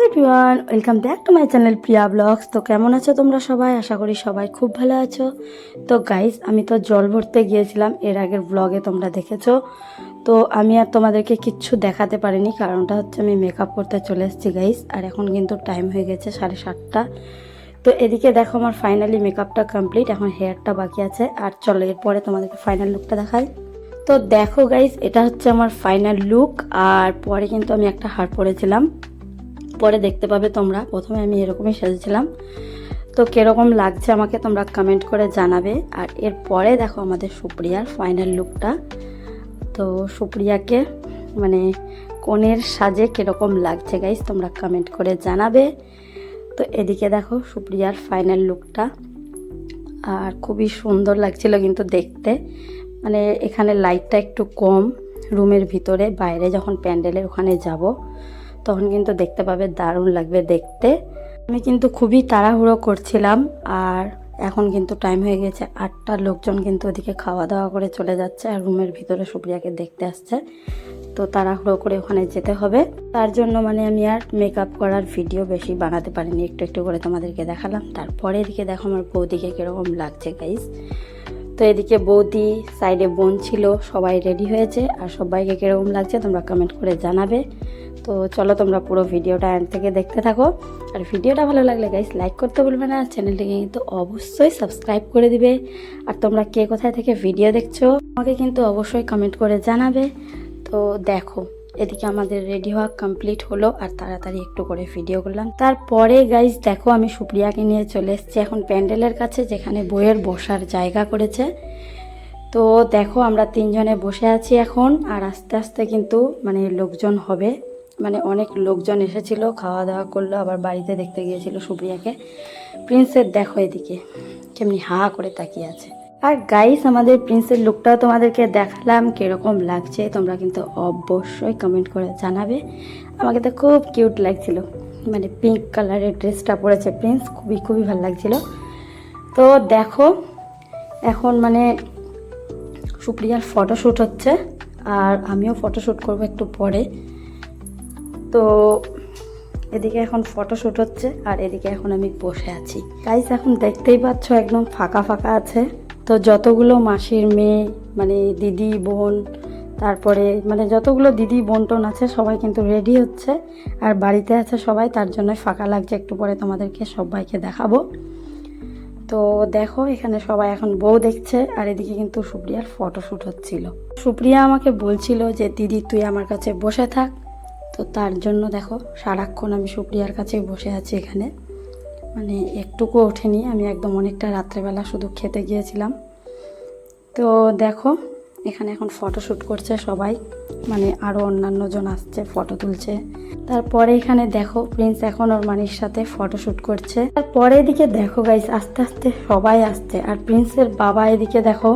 Everyone, welcome back to my channel Priya vlogs. তো কেমন আছো তোমরা সবাই? আশা করি সবাই খুব ভালো আছো। তো গাইস, আমি তো জল ভরতে গিয়েছিলাম, এর আগের ব্লগে তোমরা দেখেছো। তো আমি আর তোমাদেরকে কিচ্ছু দেখাতে পারিনি, কারণটা হচ্ছে আমি মেকআপ করতে চলে এসেছি গাইস। আর এখন কিন্তু টাইম হয়ে গেছে 7:30। তো এদিকে দেখো আমার ফাইনালি মেকআপটা কমপ্লিট, এখন হেয়ারটা বাকি আছে। আর চলো এরপরে তোমাদেরকে ফাইনাল লুকটা দেখাই। তো দেখো গাইস, এটা হচ্ছে আমার ফাইনাল লুক। আর পরে কিন্তু আমি একটা হার পরেছিলাম, পরে দেখতে পাবে তোমরা। প্রথমে আমি এরকমই সেজেছিলাম। তো কীরকম লাগছে আমাকে তোমরা কমেন্ট করে জানাবে। আর এরপরে দেখো আমাদের সুপ্রিয়ার ফাইনাল লুকটা। তো সুপ্রিয়াকে মানে কনের সাজে কীরকম লাগছে গাইস তোমরা কমেন্ট করে জানাবে। তো এদিকে দেখো সুপ্রিয়ার ফাইনাল লুকটা, আর খুবই সুন্দর লাগছিল কিন্তু দেখতে। মানে এখানে লাইটটা একটু কম রুমের ভিতরে, বাইরে যখন প্যান্ডেলের ওখানে যাব তখন কিন্তু দেখতে পাবে, দারুণ লাগবে দেখতে। আমি কিন্তু খুবই তাড়াহুড়ো করছিলাম। আর এখন কিন্তু টাইম হয়ে গেছে 8টা। লোকজন কিন্তু ওদিকে খাওয়া দাওয়া করে চলে যাচ্ছে, আর রুমের ভিতরে সুপ্রিয়াকে দেখতে আসছে। তো তাড়াহুড়ো করে ওখানে যেতে হবে, তার জন্য মানে আমি আর মেকআপ করার ভিডিও বেশি বানাতে পারিনি, একটু একটু করে তোমাদেরকে দেখালাম। তারপরে এদিকে দেখো আমার বৌদিকে কীরকম লাগছে গাইস। তো এদিকে বৌদি, সাইডে বোন ছিল, সবাই রেডি হয়েছে। আর সবাইকে কীরকম লাগছে তোমরা কমেন্ট করে জানাবে। তো চলো তোমরা পুরো ভিডিওটা এন্ড থেকে দেখতে থাকো। আর ভিডিওটা ভালো লাগলে গাইস লাইক করতে ভুলবে না, চ্যানেলটিকে কিন্তু অবশ্যই সাবস্ক্রাইব করে দিবে। আর তোমরা কে কোথায় থেকে ভিডিও দেখছো আমাকে কিন্তু অবশ্যই কমেন্ট করে জানাবে। তো দেখো এদিকে আমাদের রেডি হওয়া কমপ্লিট হলো, আর তাড়াতাড়ি একটু করে ভিডিও করলাম। তারপরে গাইস দেখো আমি সুপ্রিয়াকে নিয়ে চলে এসেছি এখন প্যান্ডেলের কাছে, যেখানে বইয়ের বসার জায়গা করেছে। তো দেখো আমরা 3 জনে বসে আছি এখন। আর আস্তে আস্তে কিন্তু মানে লোকজন হবে, মানে অনেক লোকজন এসেছিল, খাওয়া দাওয়া করলো, আবার বাড়িতে দেখতে গিয়েছিল সুপ্রিয়াকে। প্রিন্সের দেখো এদিকে কেমনি হা করে তাকিয়ে আছে। আর গাইস আমাদের প্রিন্সের লুকটাও তোমাদেরকে দেখালাম, কীরকম লাগছে তোমরা কিন্তু অবশ্যই কমেন্ট করে জানাবে। আমাকে তো খুব কিউট লাগছিল, মানে পিঙ্ক কালারের ড্রেসটা পরেছে প্রিন্স, খুবই খুবই ভালো লাগছিল। তো দেখো এখন মানে সুপ্রিয়ার ফটোশ্যুট হচ্ছে, আর আমিও ফটোশ্যুট করবো একটু পরে। তো এদিকে এখন ফটোশ্যুট হচ্ছে, আর এদিকে এখন আমি বসে আছি গাইস। এখন দেখতেই পাচ্ছ একদম ফাঁকা ফাঁকা আছে। তো যতগুলো মাসির মেয়ে মানে দিদি বোন, তারপরে মানে যতগুলো দিদি বোন টোন আছে সবাই কিন্তু রেডি হচ্ছে, আর বাড়িতে আছে সবাই, তার জন্য ফাঁকা লাগছে। একটু পরে তোমাদেরকে সবাইকে দেখাবো। তো দেখো এখানে সবাই এখন বউ দেখছে, আর এদিকে কিন্তু সুপ্রিয়ার ফটোশ্যুট হচ্ছিল। সুপ্রিয়া আমাকে বলছিল যে দিদি তুই আমার কাছে বসে থাক। তো তার জন্য দেখো সারাক্ষণ আমি সুপ্রিয়ার কাছেই বসে আছি এখানে, মানে একটুকু ওঠেনি। আমি একদম অনেকটা রাত্রেবেলা শুধু খেতে গিয়েছিলাম। তো দেখো এখানে এখন ফটোশ্যুট করছে সবাই, মানে আরও অন্যান্য জন আসছে, ফটো তুলছে। তারপরে এখানে দেখো প্রিন্স এখন ওর মানির সাথে ফটোশ্যুট করছে। তারপরে এদিকে দেখো গাইস আস্তে আস্তে সবাই আসছে। আর প্রিন্সের বাবা এদিকে দেখো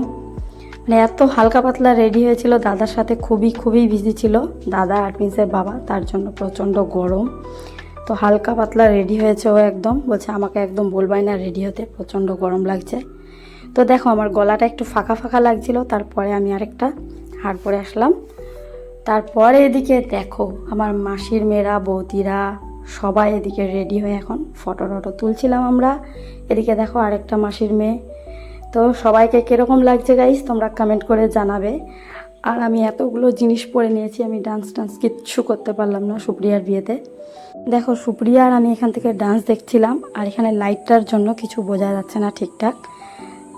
মানে এত হালকা পাতলা রেডি হয়েছিল, দাদার সাথে খুবই খুবই বিজি ছিল দাদা আর প্রিন্সের বাবা, তার জন্য প্রচণ্ড গরম। তো হালকা পাতলা রেডি হয়েছে ও, একদম বলছে আমাকে একদম বলবাই না রেডি হতে, প্রচণ্ড গরম লাগছে। তো দেখো আমার গলাটা একটু ফাঁকা ফাঁকা লাগছিল, তারপরে আমি আরেকটা হার পরে আসলাম। তারপরে এদিকে দেখো আমার মাসির মেয়েরা, বৌদিরা সবাই এদিকে রেডি হয়ে এখন ফটো টটো তুলছিলাম আমরা। এদিকে দেখো আরেকটা মাসির মেয়ে। তো সবাইকে কীরকম লাগছে গাইস তোমরা কমেন্ট করে জানাবে। আর আমি এতগুলো জিনিস পরে নিয়েছি, আমি ডান্স কিচ্ছু করতে পারলাম না সুপ্রিয়ার বিয়েতে। দেখো সুপ্রিয়া আর আমি এখান থেকে ডান্স দেখছিলাম, আর এখানে লাইটটার জন্য কিছু বোঝা যাচ্ছে না ঠিকঠাক।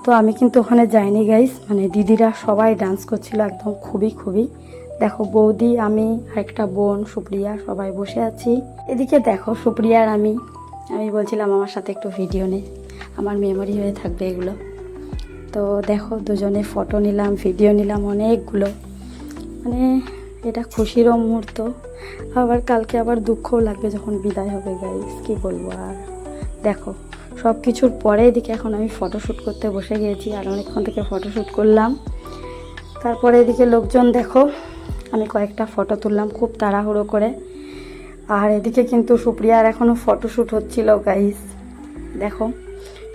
তো আমি কিন্তু ওখানে যাইনি গাইস, মানে দিদিরা সবাই ডান্স করছিল একদম খুবই খুবই। দেখো বৌদি, আমি আর একটা বোন সুপ্রিয়া সবাই বসে আছি। এদিকে দেখো সুপ্রিয়া আর আমি বলছিলাম আমার সাথে একটু ভিডিও নে, আমার মেমোরি হয়ে থাকবে এগুলো। তো দেখো দুজনে ফটো নিলাম, ভিডিও নিলাম অনেকগুলো, মানে এটা খুশিরও মুহূর্ত। আবার কালকে আবার দুঃখও লাগবে যখন বিদায় হবে গাইস, কি বলবো। আর দেখো সব কিছুর পরে এদিকে এখন আমি ফটোশ্যুট করতে বসে গিয়েছি, আর অনেকক্ষণ থেকে ফটোশ্যুট করলাম। তারপরে এদিকে লোকজন দেখো আমি কয়েকটা ফটো তুললাম খুব তাড়াহুড়ো করে। আর এদিকে কিন্তু সুপ্রিয়ার এখনও ফটোশ্যুট হচ্ছিল গাইস। দেখো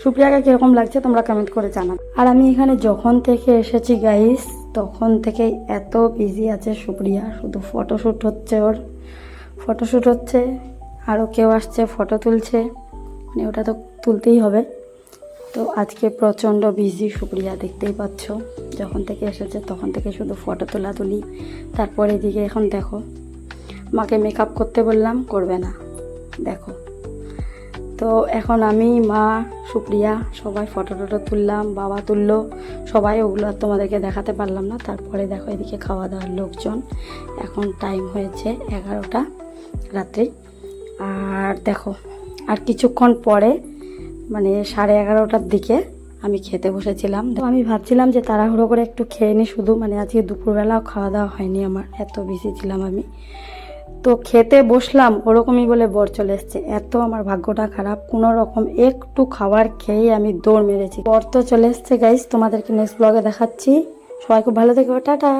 সুপ্রিয়াকে কীরকম লাগছে তোমরা কমেন্ট করে জানাবে। আর আমি এখানে যখন থেকে এসেছি গাইস তখন থেকে এত বিজি আছে সুপ্রিয়া, শুধু ফটোশ্যুট হচ্ছে, ওর ফটোশ্যুট হচ্ছে। আরও কেউ আসছে, ফটো তুলছে, মানে ওটা তো তুলতেই হবে। তো আজকে প্রচণ্ড বিজি সুপ্রিয়া, দেখতেই পাচ্ছ, যখন থেকে এসেছে তখন থেকে শুধু ফটো তুলি। তারপরে এদিকে এখন দেখো, মাকে মেকআপ করতে বললাম, করবে না, দেখো। তো এখন আমি, মা, সুপ্রিয়া সবাই ফটো তুললাম, বাবা তুললো, সবাই, ওগুলো আর তোমাদেরকে দেখাতে পারলাম না। তারপরে দেখো এদিকে খাওয়া দাওয়ার লোকজন, এখন টাইম হয়েছে 11টা রাত্রি। আর দেখো আর কিছুক্ষণ পরে, মানে 11:30টার দিকে আমি খেতে বসেছিলাম। তো আমি ভাবছিলাম যে তাড়াহুড়ো করে একটু খেয়ে নিই শুধু, মানে আজকে দুপুরবেলাও খাওয়া দাওয়া হয়নি আমার, এত বিজি ছিলাম আমি। তো খেতে বসলাম, ওরকমই বলে বর চলে এসছে। এত আমার ভাগ্যটা খারাপ, কোনো রকম একটু খাবার খেয়ে আমি দৌড় মেরেছি। বর তো চলে এসছে গাইস, তোমাদেরকে নেক্সট ব্লগে দেখাচ্ছি। সবাই খুব ভালো থেকো, টাটা।